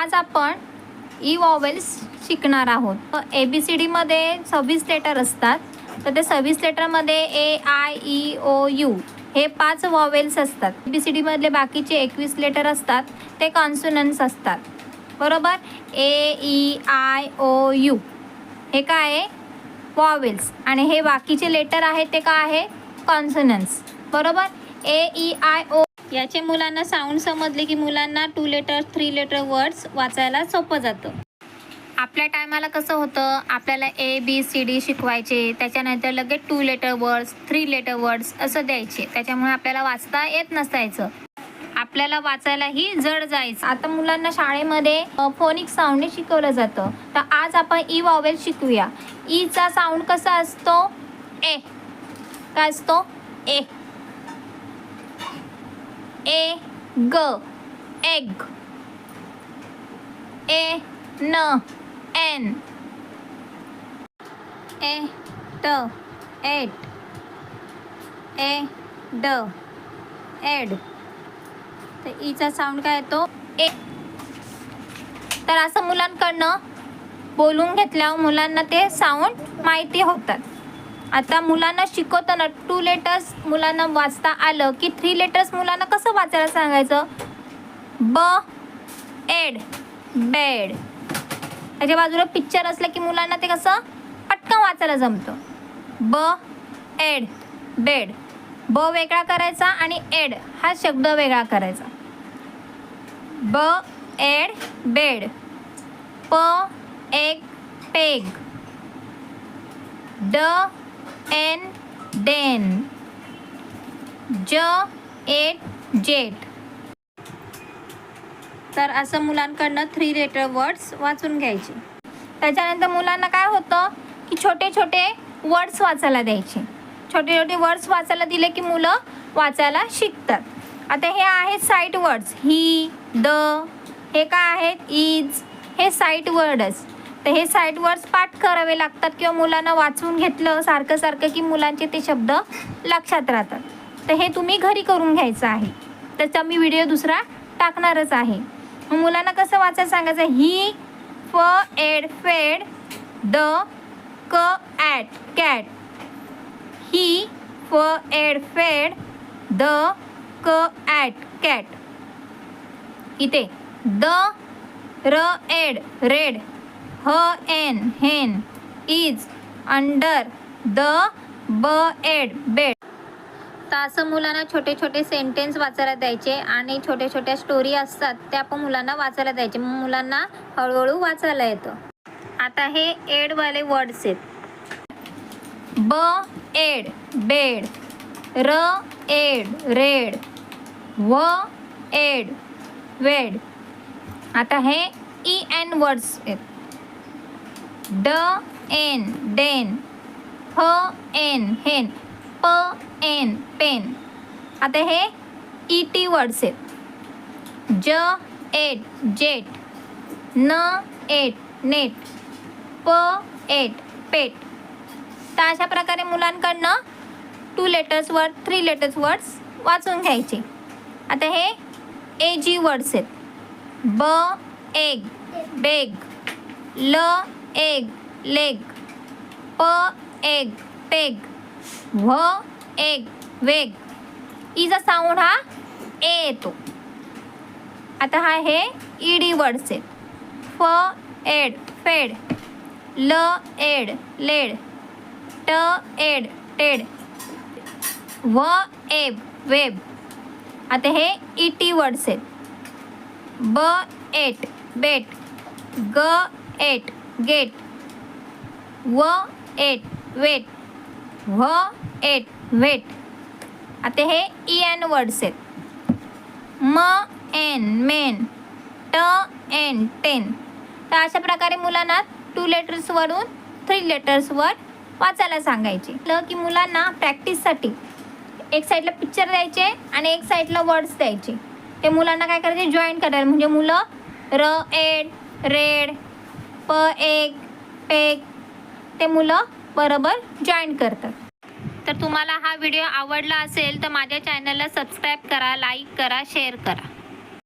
आज आपण E vowels शिकणार आहोत. ABCD मध्ये 26 लेटर असतात. तर ते 26 लेटरमध्ये A I E O U हे 5 वॉवेल्स असतात. ABCD मधले बाकीचे 21 लेटर असतात ते कॉन्सोनंट्स असतात. बरोबर. A E I O U हे काय आहे? वॉवेल्स. आणि हे बाकीचे लेटर आहेत ते काय आहे? कॉन्सोनंट्स. बरोबर. A E I O याचे मुलांना साऊंड समजले की मुलांना 2 लेटर 3 लेटर वर्ड्स वाचायला सोपं जातं. आपल्या टायमाला कसं होतं, आपल्याला ABCD शिकवायचे, त्याच्यानंतर लगेच 2 लेटर वर्ड्स 3 लेटर वर्ड्स असं द्यायचे. त्याच्यामुळे आपल्याला वाचता येत नसायचं, आपल्याला वाचायलाही जड जायचं. आता मुलांना शाळेमध्ये फोनिक साऊंडने शिकवलं जातं. तर आज आपण ई वॉवेल शिकूया. ईचा साऊंड कसा असतो? ए. काय असतो? ए. ए ग एग. ए न एन. ए ट एट. ए ड एड. तर ईचा साऊंड काय येतो? ए. तर असं मुलांकडनं बोलून घेतल्यावर मुलांना ते साऊंड माहिती होतात. आता मुलांना शिकवताना 2 लेटर्स मुलांना वाचता आलं की 3 लेटर्स मुलांना कसं वाचायला सांगायचं? ब एड बेड. त्याच्या बाजूला पिक्चर असलं की मुलांना ते कसं पटकन वाचायला जमतं. ब एड बेड. ब वेगळा करायचा आणि एड हा शब्द वेगळा करायचा. ब एड बेड. प एग पेग. ड एन डेन. ज एट जेट. तर असं मुलांकडनं 3 लेटर वर्ड्स वाचून घ्यायचे. त्याच्यानंतर मुलांना काय होतं की छोटे छोटे वर्ड्स वाचायला द्यायचे. छोटे छोटे वर्ड्स वाचायला दिले की मुलं वाचायला शिकतात. आता हे आहेत साईट वर्ड्स. ही, द, हे काय आहेत? इज. हे साईट वर्ड्स. तर हे साईट वर्ड्स पाठ करावे लागतात किंवा मुलांना वाचून घेतलं सारखं सारखं की मुलांचे ते शब्द लक्षात राहतात. तर हे तुम्ही घरी करून घ्यायचं आहे. त्याचा मी व्हिडिओ दुसरा टाकणारच आहे. मग मुलांना कसं वाचायला सांगायचं? ही फ एड फेड. द क ॲट कॅट. ही फ एड फेड. द क ॲट कॅट. इथे द र एड रेड. ह एन हेन. Is under. द ब एड बेड. तर असं मुलांना छोटे छोटे सेंटेन्स वाचायला द्यायचे आणि छोट्या छोट्या स्टोरी असतात त्या पण मुलांना वाचायला द्यायचे. मग मुलांना हळूहळू वाचायला येतं. आता हे एडवाले वर्ड्स आहेत. ब एड बेड. र एड रेड. व एड वेड. आता हे EN वर्ड्स आहेत. ड एन डेन. ह एन हेन. प एन पेन. आता हे ET वर्ड्स आहेत. ज एट जेट. न एट नेट. प एट पेट. तर अशा प्रकारे मुलांकडनं 2 लेटर्स वर्ड 3 लेटर्स वर्ड्स वाचून घ्यायचे. आता हे AG वर्ड्स आहेत. ब एग बेग. ल एग लेग. प एग पेग. व एग वेग. ईचा साऊंड हा ए येतो. आता हा हे ED वर्ड्स आहेत. फ एड फेड. ल एड लेड. ट एड टेड. व एब वेब. आता हे ET वर्ड्स आहेत. ब एट बेट. ग एट गेट. व एट वेट. व एट वेट. आता हे EN वर्ड्स आहेत. म एन मेन. ट एन टेन. तर अशा प्रकारे मुलांना 2 लेटर्सवरून 3 लेटर्सवर वाचायला सांगायचे. की मुलांना प्रॅक्टिससाठी एक साईडला पिक्चर द्यायचे आणि एक साईडला वर्ड्स द्यायचे. ते मुलांना काय करायचे? जॉईन करायला. म्हणजे मुलं र एड रेड. प एग पेग. ते मुलं बरोबर जॉईन करतात. तर तुम्हाला हा व्हिडिओ आवडला असेल तर माझ्या चॅनलला सबस्क्राईब करा, लाईक करा, शेअर करा.